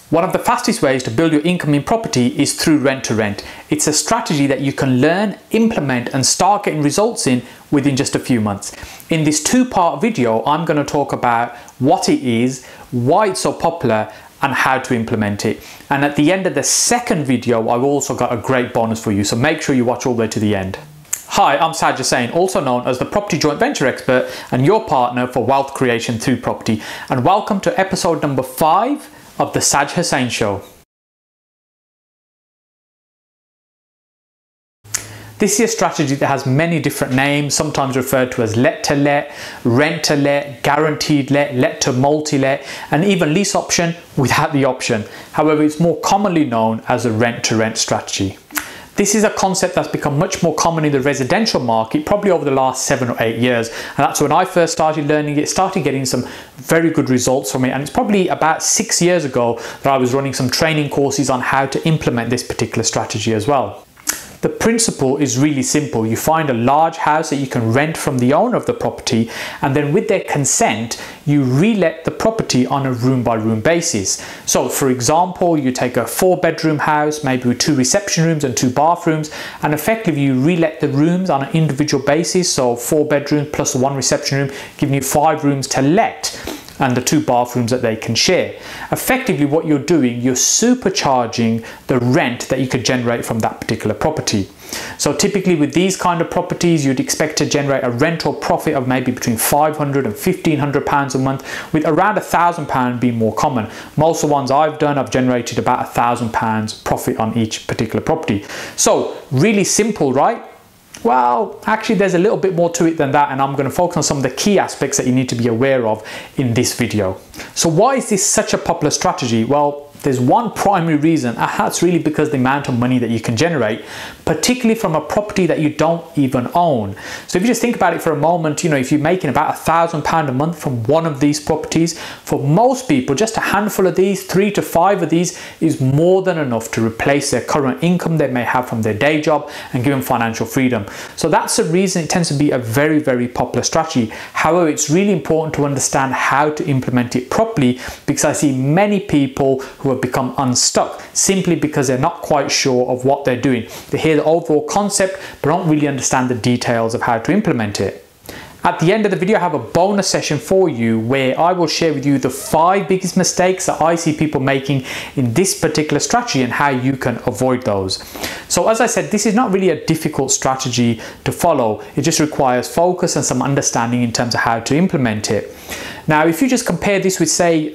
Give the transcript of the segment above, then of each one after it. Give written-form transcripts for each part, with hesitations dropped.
One of the fastest ways to build your income in property is through rent to rent. It's a strategy that you can learn, implement and start getting results in within just a few months. In this two-part video, I'm going to talk about what it is, why it's so popular and how to implement it. And at the end of the second video, I've also got a great bonus for you. So make sure you watch all the way to the end. Hi, I'm Saj Hussain, also known as the Property Joint Venture Expert and your partner for wealth creation through property. And welcome to episode number 5 of the Saj Hussain Show. This is a strategy that has many different names, sometimes referred to as let to let, rent to let, guaranteed let to multi-let, and even lease option without the option. However, it's more commonly known as a rent to rent strategy. This is a concept that's become much more common in the residential market probably over the last 7 or 8 years. And that's when I first started learning it, started getting some very good results from it. And it's probably about 6 years ago that I was running some training courses on how to implement this particular strategy as well. The principle is really simple. You find a large house that you can rent from the owner of the property, and then with their consent, you re-let the property on a room by room basis. So for example, you take a 4-bedroom house, maybe with 2 reception rooms and 2 bathrooms, and effectively you re-let the rooms on an individual basis. So 4 bedrooms plus 1 reception room, giving you 5 rooms to let, and the 2 bathrooms that they can share. Effectively what you're doing, you're supercharging the rent that you could generate from that particular property. So typically with these kind of properties, you'd expect to generate a rental profit of maybe between £500 and £1,500 a month, with around £1,000 being more common. Most of the ones I've done, I've generated about £1,000 profit on each particular property. So really simple, right? Well, actually there's a little bit more to it than that, and I'm going to focus on some of the key aspects that you need to be aware of in this video. So why is this such a popular strategy? Well, there's one primary reason, and that's really because the amount of money that you can generate, particularly from a property that you don't even own. So if you just think about it for a moment, you know, if you're making about £1,000 a month from one of these properties, for most people, just a handful of these, 3 to 5 of these, is more than enough to replace their current income they may have from their day job and give them financial freedom. So that's the reason it tends to be a very, very popular strategy. However, it's really important to understand how to implement it properly, because I see many people who have become unstuck simply because they're not quite sure of what they're doing. They hear the overall concept but don't really understand the details of how to implement it. At the end of the video, I have a bonus session for you where I will share with you the 5 biggest mistakes that I see people making in this particular strategy and how you can avoid those. So as I said, this is not really a difficult strategy to follow. It just requires focus and some understanding in terms of how to implement it. Now, if you just compare this with, say,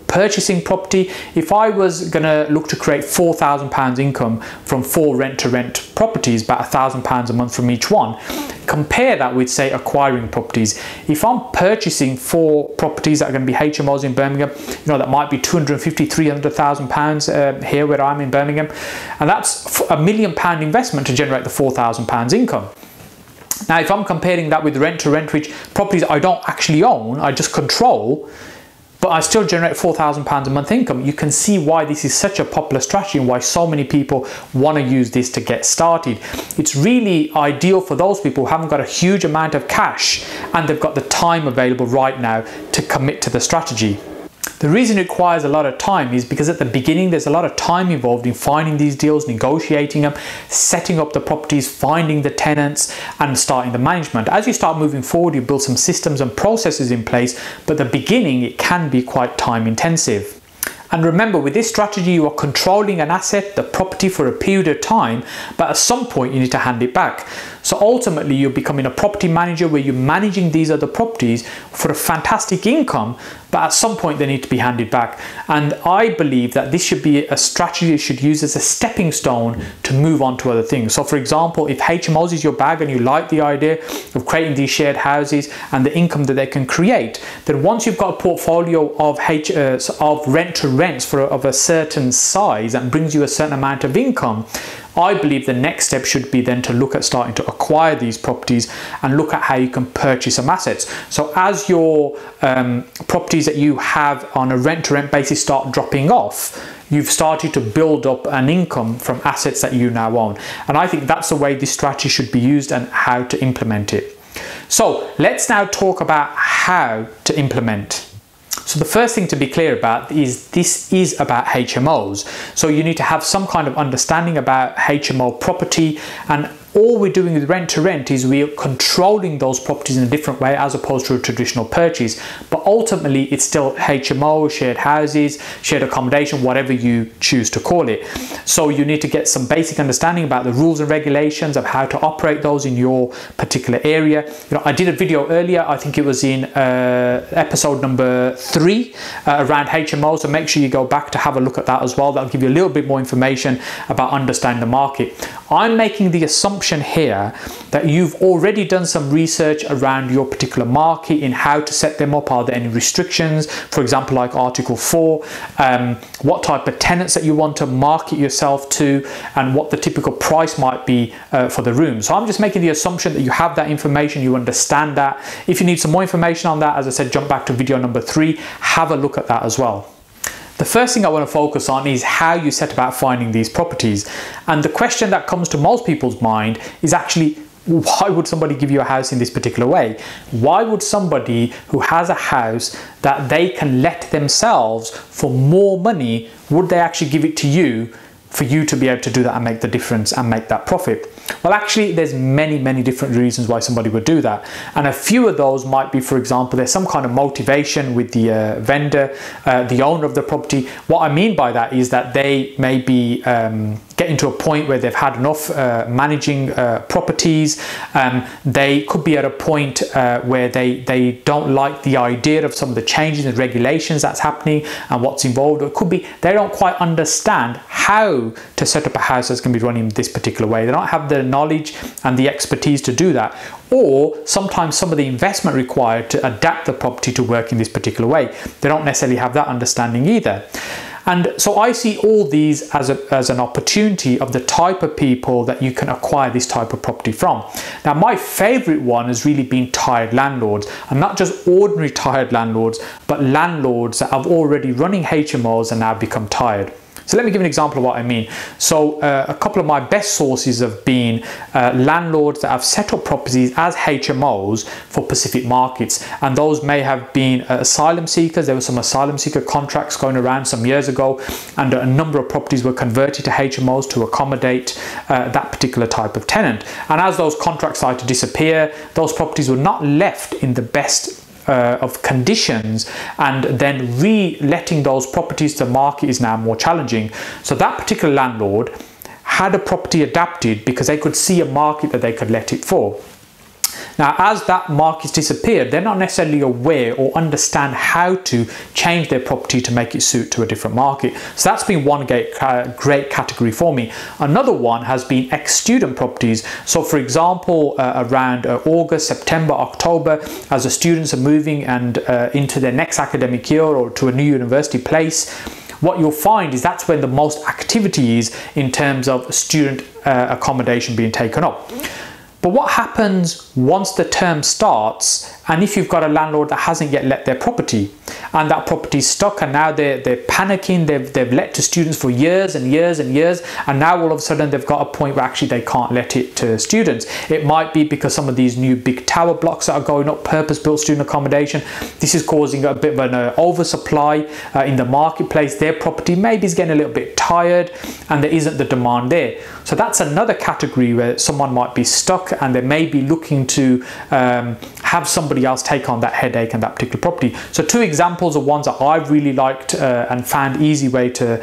purchasing property, if I was going to look to create £4,000 income from 4 rent-to-rent properties, about £1,000 a month from each one, compare that with, say, acquiring properties. If I'm purchasing 4 properties that are going to be HMOs in Birmingham, you know, that might be £250,000, £300,000 here where I'm in Birmingham, and that's £1 million investment to generate the £4,000 income. Now, if I'm comparing that with rent to rent, which properties I don't actually own, I just control, but I still generate £4,000 a month income, you can see why this is such a popular strategy and why so many people want to use this to get started. It's really ideal for those people who haven't got a huge amount of cash and they've got the time available right now to commit to the strategy. The reason it requires a lot of time is because at the beginning there's a lot of time involved in finding these deals, negotiating them, setting up the properties, finding the tenants and starting the management. As you start moving forward, you build some systems and processes in place, but at the beginning it can be quite time intensive. And remember, with this strategy, you are controlling an asset, the property, for a period of time, but at some point you need to hand it back. So ultimately, you're becoming a property manager where you're managing these other properties for a fantastic income, but at some point they need to be handed back. And I believe that this should be a strategy you should use as a stepping stone to move on to other things. So for example, if HMOs is your bag and you like the idea of creating these shared houses and the income that they can create, then once you've got a portfolio of rent to rents of a certain size that brings you a certain amount of income, I believe the next step should be then to look at starting to acquire these properties and look at how you can purchase some assets. So as your properties that you have on a rent-to-rent basis start dropping off, you've started to build up an income from assets that you now own. And I think that's the way this strategy should be used and how to implement it. So let's now talk about how to implement. So the first thing to be clear about is this is about HMOs. So you need to have some kind of understanding about HMO property, and all we're doing with rent to rent is we're controlling those properties in a different way as opposed to a traditional purchase. But ultimately it's still HMO, shared houses, shared accommodation, whatever you choose to call it. So you need to get some basic understanding about the rules and regulations of how to operate those in your particular area. You know, I did a video earlier, I think it was in episode number 3 around HMO, so make sure you go back to have a look at that as well. That'll give you a little bit more information about understanding the market. I'm making the assumption here that you've already done some research around your particular market in how to set them up. Are there any restrictions, for example, like Article 4, what type of tenants that you want to market yourself to, and what the typical price might be for the room. So I'm just making the assumption that you have that information, you understand that. If you need some more information on that, as I said, jump back to video number 3, have a look at that as well. The first thing I want to focus on is how you set about finding these properties. And the question that comes to most people's mind is actually, why would somebody give you a house in this particular way? Why would somebody who has a house that they can let themselves for more money, would they actually give it to you for you to be able to do that and make the difference and make that profit? Well, actually, there's many different reasons why somebody would do that. And a few of those might be, for example, there's some kind of motivation with the vendor, the owner of the property. What I mean by that is that they may be getting to a point where they've had enough managing properties. They could be at a point where they don't like the idea of some of the changes and regulations that's happening and what's involved. Or it could be they don't quite understand how to set up a house that's going to be running this particular way. They don't have the knowledge and the expertise to do that. Or sometimes some of the investment required to adapt the property to work in this particular way, they don't necessarily have that understanding either. And so I see all these as an opportunity of the type of people that you can acquire this type of property from. Now, my favorite one has really been tired landlords, and not just ordinary tired landlords, but landlords that have already running HMOs and now become tired. So let me give an example of what I mean. So a couple of my best sources have been landlords that have set up properties as HMOs for Pacific markets. And those may have been asylum seekers. There were some asylum seeker contracts going around some years ago, and a number of properties were converted to HMOs to accommodate that particular type of tenant. And as those contracts started to disappear, those properties were not left in the best of conditions, and then re-letting those properties to market is now more challenging. So that particular landlord had a property adapted because they could see a market that they could let it for. Now, as that market's disappeared, they're not necessarily aware or understand how to change their property to make it suit to a different market. So that's been one great category for me. Another one has been ex-student properties. So for example, around August, September, October, as the students are moving and into their next academic year or to a new university place, what you'll find is that's when the most activity is in terms of student accommodation being taken up. But what happens once the term starts, and if you've got a landlord that hasn't yet let their property, and that property's stuck, and now they're panicking, they've let to students for years and years and years, and now all of a sudden they've got a point where actually they can't let it to students. It might be because some of these new big tower blocks that are going up, purpose-built student accommodation, this is causing a bit of an oversupply in the marketplace. Their property maybe is getting a little bit tired and there isn't the demand there. So that's another category where someone might be stuck and they may be looking to have somebody else take on that headache and that particular property. So two examples of ones that I've really liked and found easy way to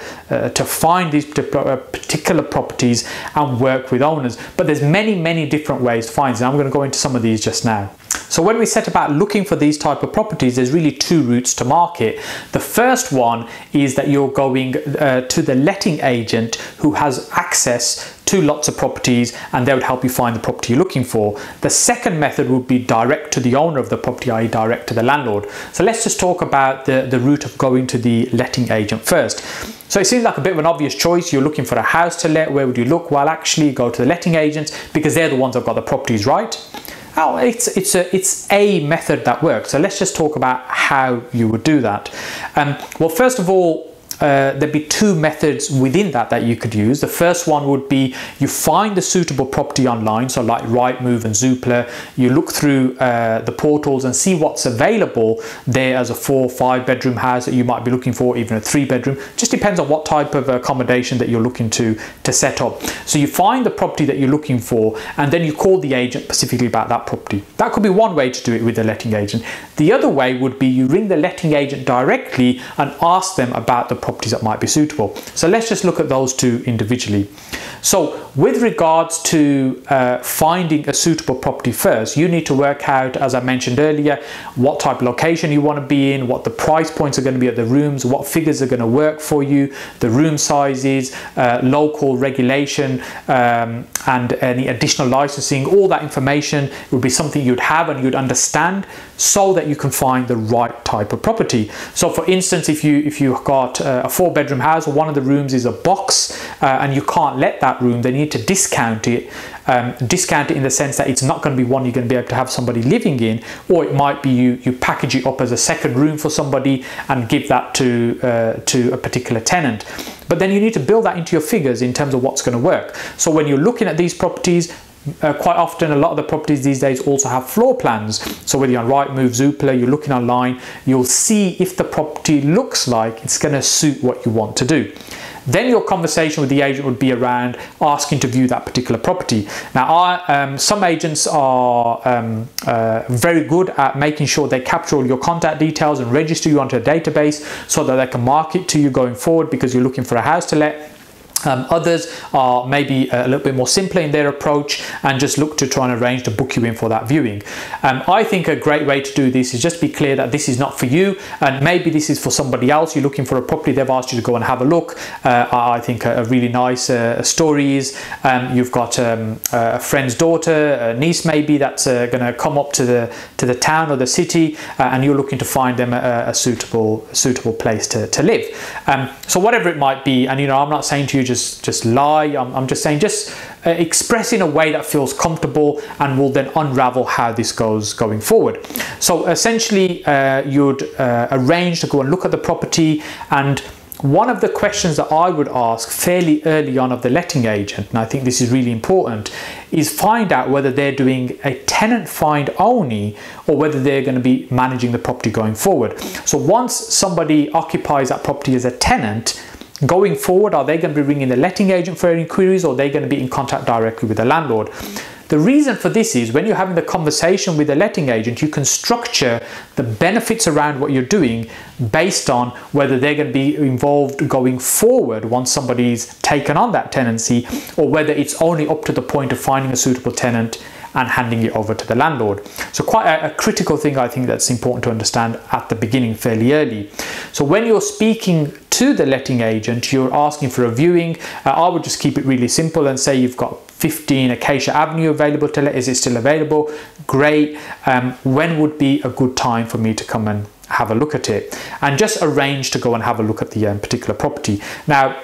find these particular properties and work with owners. But there's many different ways to find it, and I'm going to go into some of these just now. So when we set about looking for these type of properties, there's really two routes to market. The first one is that you're going to the letting agent who has access to lots of properties, and they would help you find the property you're looking for. The second method would be direct to the owner of the property, i.e. direct to the landlord. So let's just talk about the route of going to the letting agent first. So it seems like a bit of an obvious choice. You're looking for a house to let. Where would you look? Well, actually go to the letting agents because they're the ones that have got the properties, right? Oh, it's a method that works. So let's just talk about how you would do that. Well, first of all, there'd be two methods within that you could use. The first one would be you find the suitable property online, so like Rightmove and Zoopla. You look through the portals and see what's available there as a 4 or 5 bedroom house that you might be looking for, even a 3 bedroom. Just depends on what type of accommodation that you're looking to set up. So you find the property that you're looking for, and then you call the agent specifically about that property. That could be one way to do it with the letting agent. The other way would be you ring the letting agent directly and ask them about the properties that might be suitable. So let's just look at those two individually. So with regards to finding a suitable property first, you need to work out, as I mentioned earlier, what type of location you want to be in, what the price points are going to be at the rooms, what figures are going to work for you, the room sizes, local regulation, and any additional licensing. All that information would be something you'd have and you'd understand, so that you can find the right type of property. So for instance, if you've got a 4 bedroom house, or one of the rooms is a box, and you can't let that room, then you need to discount it in the sense that it's not going to be one you're going to be able to have somebody living in, or it might be you package it up as a second room for somebody and give that to a particular tenant. But then you need to build that into your figures in terms of what's going to work. So when you're looking at these properties, quite often a lot of the properties these days also have floor plans. So whether you're on Rightmove, Zoopla, you're looking online, you'll see if the property looks like it's going to suit what you want to do. Then your conversation with the agent would be around asking to view that particular property. Now, some agents are very good at making sure they capture all your contact details and register you onto a database so that they can market to you going forward because you're looking for a house to let. Others are maybe a little bit more simpler in their approach and just look to try and arrange to book you in for that viewing. I think a great way to do this is just be clear that this is not for you, and maybe this is for somebody else. You're looking for a property, they've asked you to go and have a look. I think a really nice story is you've got a friend's daughter, a niece maybe, that's going to come up to the town or the city, and you're looking to find them a suitable place to live. So whatever it might be, and I'm not saying to you just lie. I'm just saying just express in a way that feels comfortable, and will then unravel how this goes going forward. So essentially you'd arrange to go and look at the property, and one of the questions that I would ask fairly early on of the letting agent, and I think this is really important, is find out whether they're doing a tenant find only or whether they're going to be managing the property going forward. So once somebody occupies that property as a tenant, going forward, are they going to be ringing the letting agent for any queries, or are they going to be in contact directly with the landlord? The reason for this is when you're having the conversation with the letting agent, you can structure the benefits around what you're doing based on whether they're going to be involved going forward once somebody's taken on that tenancy, or whether it's only up to the point of finding a suitable tenant and handing it over to the landlord. So quite a critical thing, I think, that's important to understand at the beginning, fairly early. So when you're speaking to the letting agent, you're asking for a viewing. I would just keep it really simple and say you've got 15 Acacia Avenue available to let. Is it still available? Great. When would be a good time for me to come and have a look at it? And just arrange to go and have a look at the particular property. Now,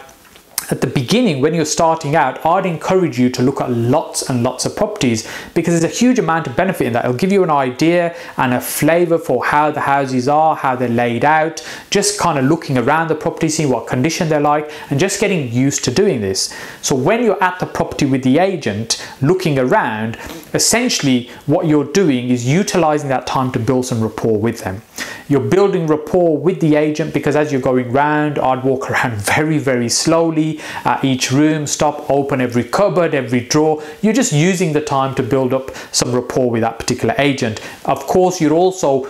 at the beginning, when you're starting out, I'd encourage you to look at lots and lots of properties, because there's a huge amount of benefit in that. It'll give you an idea and a flavour for how the houses are, how they're laid out, just kind of looking around the property, seeing what condition they're like, and just getting used to doing this. So when you're at the property with the agent, looking around, essentially what you're doing is utilising that time to build some rapport with them. You're building rapport with the agent because as you're going round, I'd walk around very, very slowly at each room, stop, open every cupboard, every drawer. You're just using the time to build up some rapport with that particular agent. Of course, you're also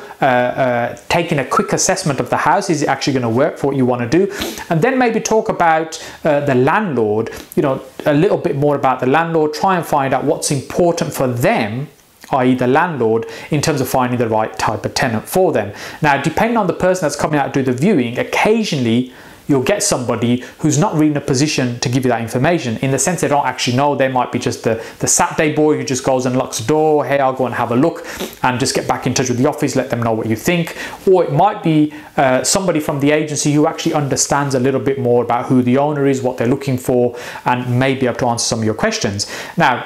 taking a quick assessment of the house. Is it actually going to work for what you want to do? And then maybe talk about the landlord, a little bit more about the landlord, try and find out what's important for them, i.e. the landlord, in terms of finding the right type of tenant for them. Now, depending on the person that's coming out to do the viewing, occasionally you'll get somebody who's not really in a position to give you that information, in the sense they don't actually know. They might be just the Saturday boy who just goes and locks the door. Hey, I'll go and have a look, and just get back in touch with the office, let them know what you think. Or it might be somebody from the agency who actually understands a little bit more about who the owner is, what they're looking for, and may be able to answer some of your questions. Now,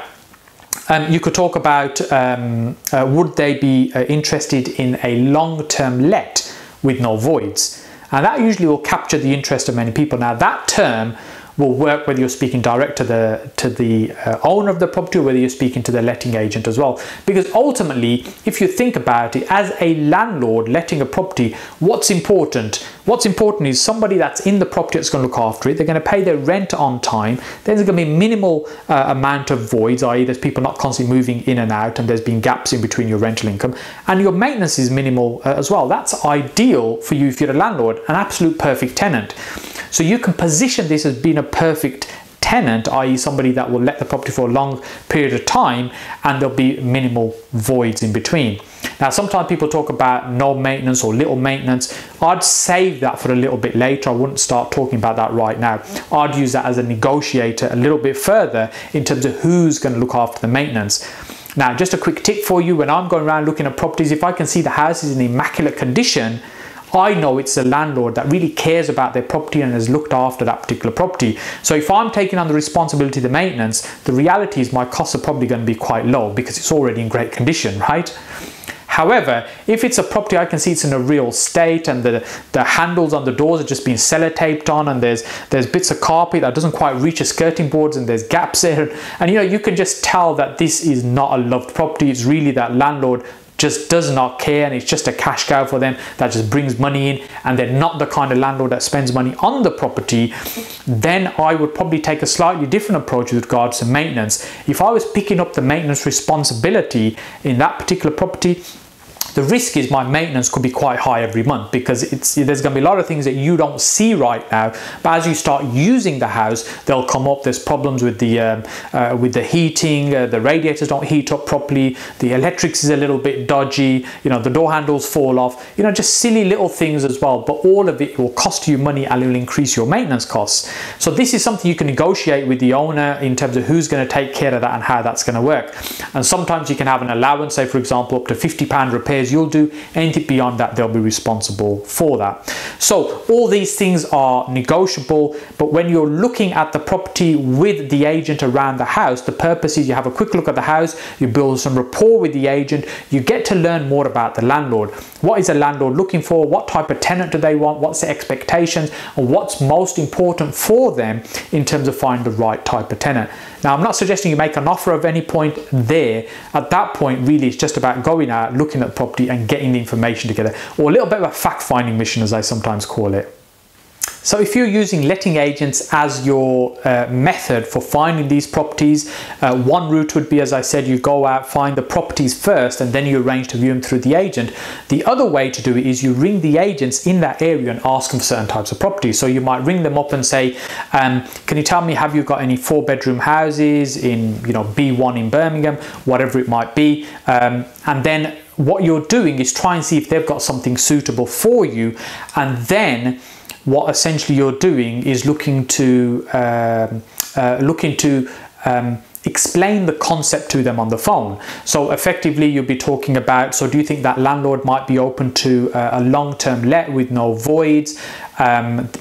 you could talk about would they be interested in a long-term let with no voids? And that usually will capture the interest of many people. Now that term will work whether you're speaking direct to the owner of the property or whether you're speaking to the letting agent as well. Because ultimately, if you think about it, as a landlord letting a property, what's important? What's important is somebody that's in the property that's going to look after it. They're going to pay their rent on time. There's going to be minimal amount of voids, i.e. there's people not constantly moving in and out, and there's been gaps in between your rental income, and your maintenance is minimal as well. That's ideal for you if you're a landlord, an absolute perfect tenant. So you can position this as being a perfect tenant, i.e. somebody that will let the property for a long period of time, and there'll be minimal voids in between. Now, sometimes people talk about no maintenance or little maintenance. I'd save that for a little bit later. I wouldn't start talking about that right now. I'd use that as a negotiator a little bit further in terms of who's going to look after the maintenance. Now, just a quick tip for you, when I'm going around looking at properties, if I can see the house is in immaculate condition, I know it's a landlord that really cares about their property and has looked after that particular property. So if I'm taking on the responsibility of the maintenance, the reality is my costs are probably going to be quite low because it's already in great condition, right? However, if it's a property I can see it's in a real state and the handles on the doors are just being sellotaped on, and there's bits of carpet that doesn't quite reach the skirting boards, and there's gaps there, and you know, you can just tell that this is not a loved property. It's really that landlord just does not care, and it's just a cash cow for them that just brings money in, and they're not the kind of landlord that spends money on the property. Then I would probably take a slightly different approach with regards to maintenance. If I was picking up the maintenance responsibility in that particular property, the risk is my maintenance could be quite high every month, because there's going to be a lot of things that you don't see right now, but as you start using the house, they'll come up. There's problems with the heating, the radiators don't heat up properly, the electrics is a little bit dodgy, you know, the door handles fall off, you know, just silly little things as well. But all of it will cost you money and it will increase your maintenance costs. So this is something you can negotiate with the owner in terms of who's going to take care of that and how that's going to work. And sometimes you can have an allowance, say for example up to £50 repairs you'll do. Anything beyond that, they'll be responsible for that. So all these things are negotiable, but when you're looking at the property with the agent around the house, the purpose is you have a quick look at the house, you build some rapport with the agent, you get to learn more about the landlord. What is a landlord looking for? What type of tenant do they want? What's their expectations? And what's most important for them in terms of finding the right type of tenant? Now, I'm not suggesting you make an offer of any point there. At that point, really, it's just about going out, looking at the property and getting the information together, or a little bit of a fact-finding mission, as I sometimes call it. So if you're using letting agents as your method for finding these properties, one route would be, as I said, you go out, find the properties first, and then you arrange to view them through the agent. The other way to do it is you ring the agents in that area and ask them for certain types of properties. So you might ring them up and say, can you tell me, have you got any 4-bedroom houses in, you know, B1 in Birmingham, whatever it might be, and then what you're doing is try and see if they've got something suitable for you, and then what essentially you're doing is looking to explain the concept to them on the phone. So effectively you'll be talking about, so do you think that landlord might be open to a long-term let with no voids?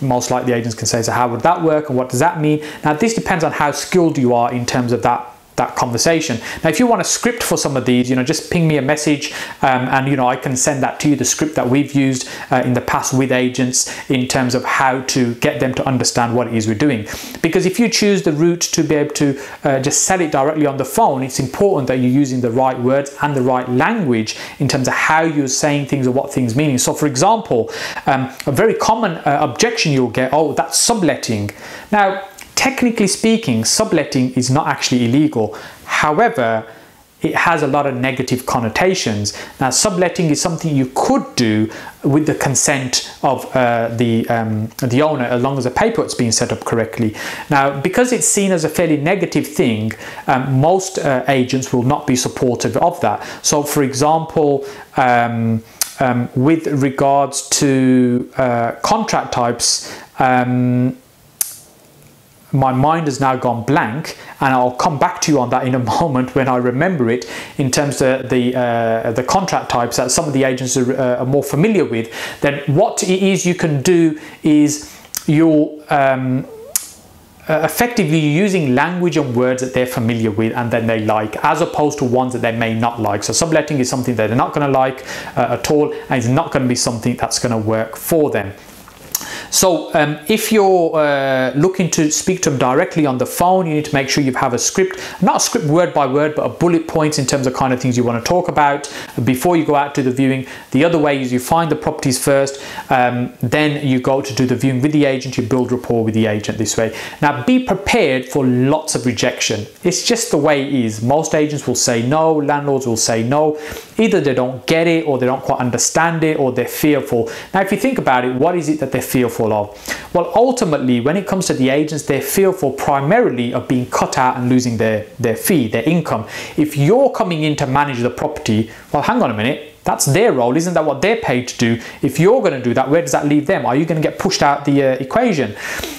Most likely agents can say, so how would that work and what does that mean? Now this depends on how skilled you are in terms of that conversation. Now if you want a script for some of these, you know, just ping me a message and you know, I can send that to you, the script that we've used in the past with agents in terms of how to get them to understand what it is we're doing. Because if you choose the route to be able to just sell it directly on the phone, it's important that you're using the right words and the right language in terms of how you're saying things or what things mean. So for example, a very common objection you'll get, oh, that's subletting. Now technically speaking, subletting is not actually illegal. However, it has a lot of negative connotations. Now, subletting is something you could do with the consent of the owner, as long as the paperwork's being set up correctly. Now, because it's seen as a fairly negative thing, most agents will not be supportive of that. So, for example, with regards to contract types, my mind has now gone blank, and I'll come back to you on that in a moment when I remember it, in terms of the contract types that some of the agents are more familiar with. Then what it is you can do is you'll effectively using language and words that they're familiar with and then they like, as opposed to ones that they may not like. So subletting is something that they're not going to like at all, and it's not going to be something that's going to work for them. So if you're looking to speak to them directly on the phone, you need to make sure you have a script, not a script word by word, but a bullet points in terms of kind of things you want to talk about before you go out to the viewing. The other way is you find the properties first, then you go to do the viewing with the agent, you build rapport with the agent this way. Now be prepared for lots of rejection. It's just the way it is. Most agents will say no, landlords will say no. Either they don't get it, or they don't quite understand it, or they're fearful. Now if you think about it, what is it that they're fearful of? Well, ultimately, when it comes to the agents, they're fearful primarily of being cut out and losing their fee, their income. If you're coming in to manage the property, well, hang on a minute, that's their role. Isn't that what they're paid to do? If you're going to do that, where does that leave them? Are you going to get pushed out the equation?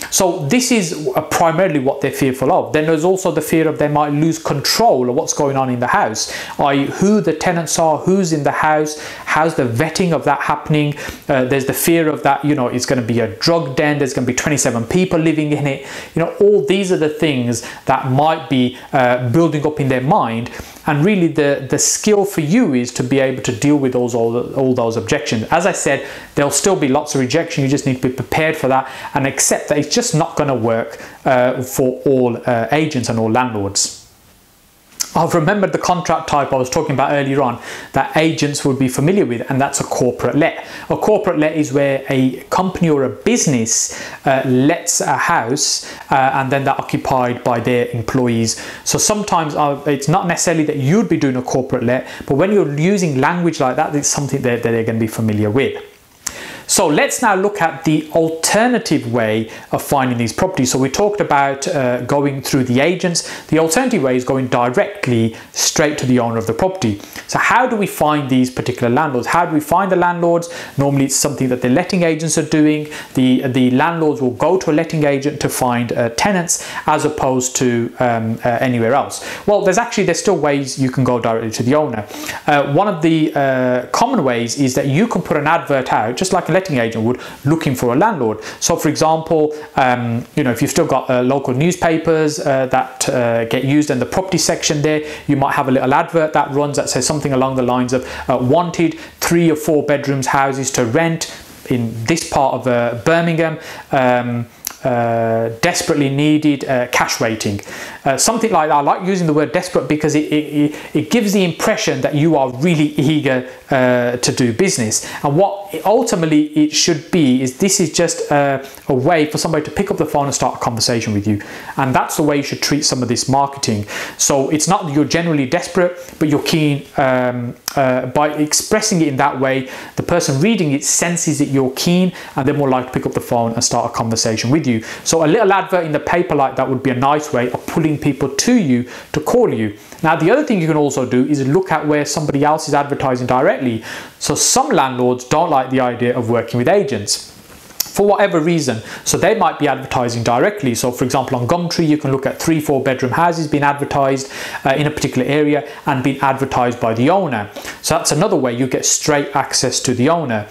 So this is primarily what they're fearful of. Then there's also the fear of they might lose control of what's going on in the house, i.e. who the tenants are, who's in the house, how's the vetting of that happening. There's the fear of that, you know, it's going to be a drug den, there's going to be 27 people living in it. You know, all these are the things that might be building up in their mind. And really the skill for you is to be able to deal with all those objections. As I said, there'll still be lots of rejection. You just need to be prepared for that and accept that it's just not going to work for all agents and all landlords. I've remembered the contract type I was talking about earlier on that agents would be familiar with, and that's a corporate let. A corporate let is where a company or a business lets a house and then they're occupied by their employees. So sometimes it's not necessarily that you'd be doing a corporate let, but when you're using language like that, it's something that they're going to be familiar with. So let's now look at the alternative way of finding these properties. So we talked about going through the agents. The alternative way is going directly straight to the owner of the property. So how do we find these particular landlords? How do we find the landlords? Normally it's something that the letting agents are doing. The landlords will go to a letting agent to find tenants as opposed to anywhere else. Well, there's still ways you can go directly to the owner. One of the common ways is that you can put an advert out, just like a letting agent would, looking for a landlord. So for example, you know, if you've still got local newspapers that get used in the property section there, you might have a little advert that runs that says something along the lines of wanted 3 or 4 bedrooms houses to rent in this part of Birmingham, desperately needed, cash waiting, something like that. I like using the word desperate because it gives the impression that you are really eager to do business. And what ultimately it should be is this is just a way for somebody to pick up the phone and start a conversation with you. And that's the way you should treat some of this marketing. So it's not that you're generally desperate, but you're keen. By expressing it in that way, the person reading it senses that you're keen and they're more likely to pick up the phone and start a conversation with you. So a little advert in the paper like that would be a nice way of pulling people to you to call you. Now the other thing you can also do is look at where somebody else is advertising directly. So some landlords don't like the idea of working with agents for whatever reason, so they might be advertising directly. So for example, on Gumtree you can look at 3-4 bedroom houses being advertised in a particular area and being advertised by the owner. So that's another way you get straight access to the owner.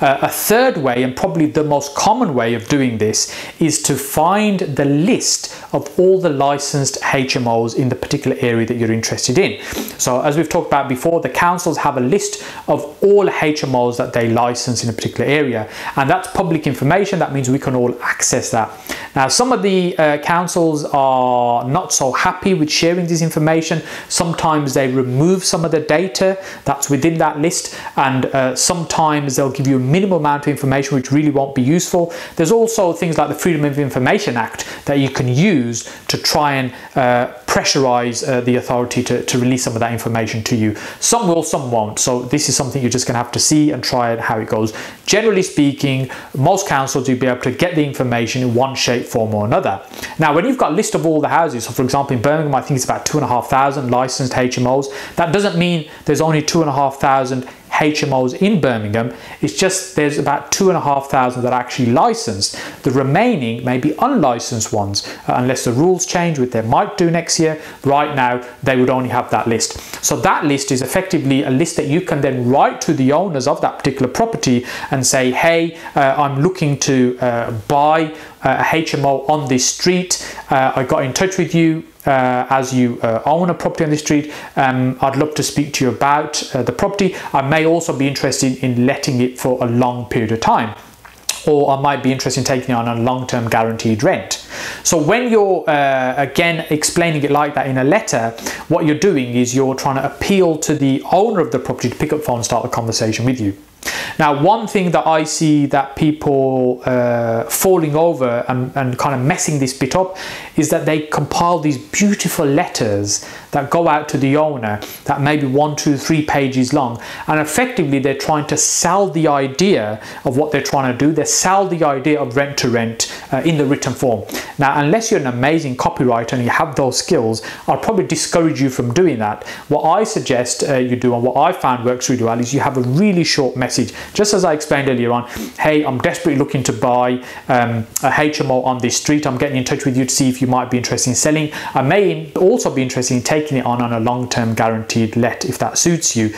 A third way, and probably the most common way of doing this, is to find the list of all the licensed HMOs in the particular area that you're interested in. So as we've talked about before, the councils have a list of all HMOs that they license in a particular area, and that's public information. That means we can all access that. Now some of the councils are not so happy with sharing this information. Sometimes they remove some of the data that's within that list, and sometimes they'll give you a minimum amount of information which really won't be useful. There's also things like the Freedom of Information Act that you can use to try and pressurize the authority to release some of that information to you. Some will, some won't. So this is something you're just going to have to see and try and how it goes. Generally speaking, most councils you'll be able to get the information in one shape, form or another. Now when you've got a list of all the houses, so for example in Birmingham I think it's about 2,500 licensed HMOs. That doesn't mean there's only 2,500 HMOs in Birmingham. It's just there's about 2,500 that are actually licensed. The remaining may be unlicensed ones, unless the rules change, which they might do next year. Right now they would only have that list. So that list is effectively a list that you can then write to the owners of that particular property and say, hey, I'm looking to buy a HMO on this street. I got in touch with you as you own a property on the street. I'd love to speak to you about the property. I may also be interested in letting it for a long period of time. or I might be interested in taking it on a long-term guaranteed rent. So when you're again explaining it like that in a letter, what you're doing is you're trying to appeal to the owner of the property to pick up the phone and start a conversation with you. Now, one thing that I see that people falling over and kind of messing this bit up is that they compile these beautiful letters that go out to the owner that may be 1, 2, 3 pages long, and effectively they're trying to sell the idea of what they're trying to do. They sell the idea of rent to rent in the written form. Now, unless you're an amazing copywriter and you have those skills, I'll probably discourage you from doing that. What I suggest you do, and what I found works really well, is you have a really short message, just as I explained earlier on. Hey, I'm desperately looking to buy a HMO on this street. I'm getting in touch with you to see if you might be interested in selling. I may also be interested in taking it on a long-term guaranteed let if that suits you.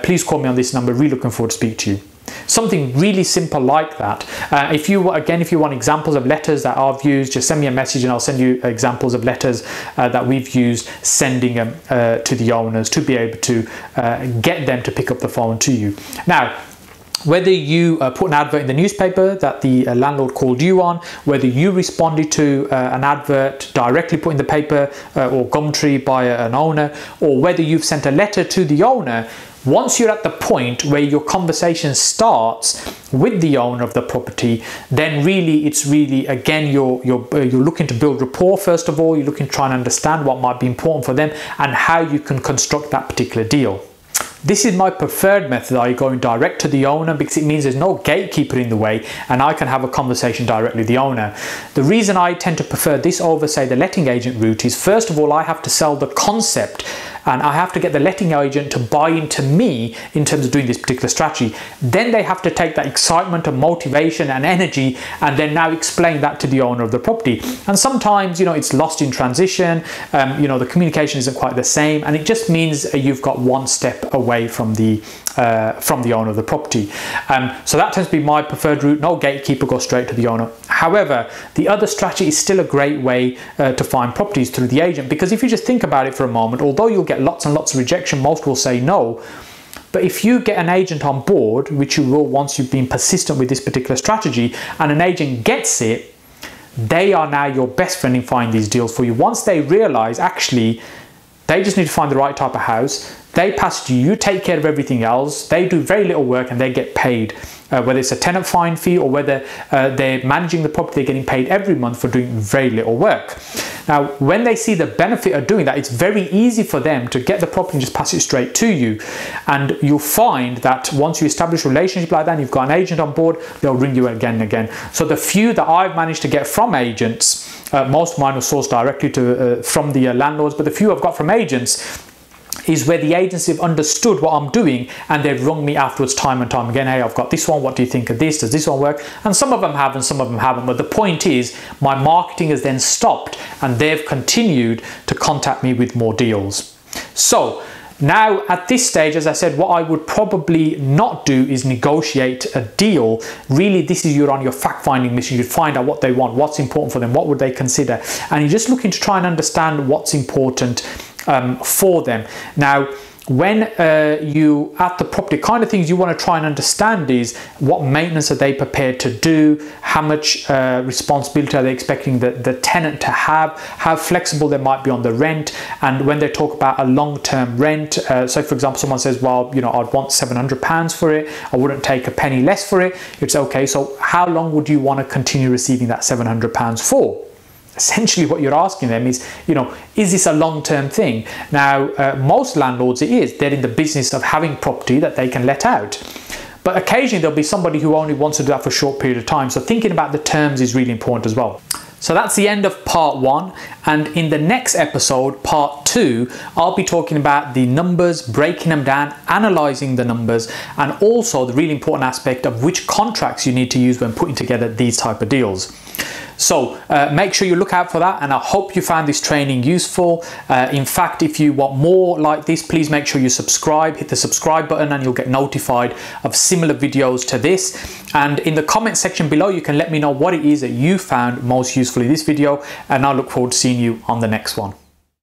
Please call me on this number. Really looking forward to speak to you. Something really simple like that. If you want examples of letters that I've used, just send me a message and I'll send you examples of letters that we've used, sending them to the owners to be able to get them to pick up the phone to you. Now, whether you put an advert in the newspaper that the landlord called you on, whether you responded to an advert directly put in the paper or Gumtree by an owner, or whether you've sent a letter to the owner, once you're at the point where your conversation starts with the owner of the property, then really it's really, again, you're looking to build rapport. First of all, you're looking to try and understand what might be important for them and how you can construct that particular deal. This is my preferred method. I go direct to the owner because it means there's no gatekeeper in the way and I can have a conversation directly with the owner. The reason I tend to prefer this over, say, the letting agent route is, first of all, I have to sell the concept and I have to get the letting agent to buy into me in terms of doing this particular strategy. Then they have to take that excitement and motivation and energy and then now explain that to the owner of the property. And sometimes, you know, it's lost in transition, you know, the communication isn't quite the same, and it just means you've got one step away from the owner of the property. So that tends to be my preferred route. No gatekeeper, go straight to the owner. However, the other strategy is still a great way to find properties through the agent, because if you just think about it for a moment, although you'll get lots and lots of rejection, most will say no. But if you get an agent on board, which you will once you've been persistent with this particular strategy, and an agent gets it, they are now your best friend in finding these deals for you. Once they realize actually they just need to find the right type of house, they pass to you, you take care of everything else, they do very little work and they get paid. Whether it's a tenant fine fee or whether they're managing the property, they're getting paid every month for doing very little work. Now, when they see the benefit of doing that, it's very easy for them to get the property and just pass it straight to you. And you'll find that once you establish a relationship like that and you've got an agent on board, they'll ring you again and again. So the few that I've managed to get from agents, most of mine were sourced directly from the landlords, but the few I've got from agents is where the agency have understood what I'm doing and they've rung me afterwards time and time again. Hey, I've got this one, what do you think of this? Does this one work? And some of them have and some of them haven't, but the point is my marketing has then stopped and they've continued to contact me with more deals. So now at this stage, as I said, what I would probably not do is negotiate a deal. Really, this is you're on your fact-finding mission. You find out what they want, what's important for them, what would they consider, and you're just looking to try and understand what's important for them. Now, when you at the property, kind of things you want to try and understand is what maintenance are they prepared to do, how much responsibility are they expecting the tenant to have, how flexible they might be on the rent. And when they talk about a long-term rent, so for example, someone says, well, you know, I'd want £700 for it, I wouldn't take a penny less for it. It's okay, so how long would you want to continue receiving that £700 for? Essentially what you're asking them is, you know, is this a long-term thing? Now, most landlords, it is. They're in the business of having property that they can let out. But occasionally there'll be somebody who only wants to do that for a short period of time. So thinking about the terms is really important as well. So that's the end of part 1, and in the next episode, part 2, I'll be talking about the numbers, breaking them down, analysing the numbers, and also the really important aspect of which contracts you need to use when putting together these type of deals. So make sure you look out for that, and I hope you found this training useful. In fact, if you want more like this, please make sure you subscribe, hit the subscribe button, and you'll get notified of similar videos to this. And in the comment section below, you can let me know what it is that you found most useful in this video, and I look forward to seeing you on the next one.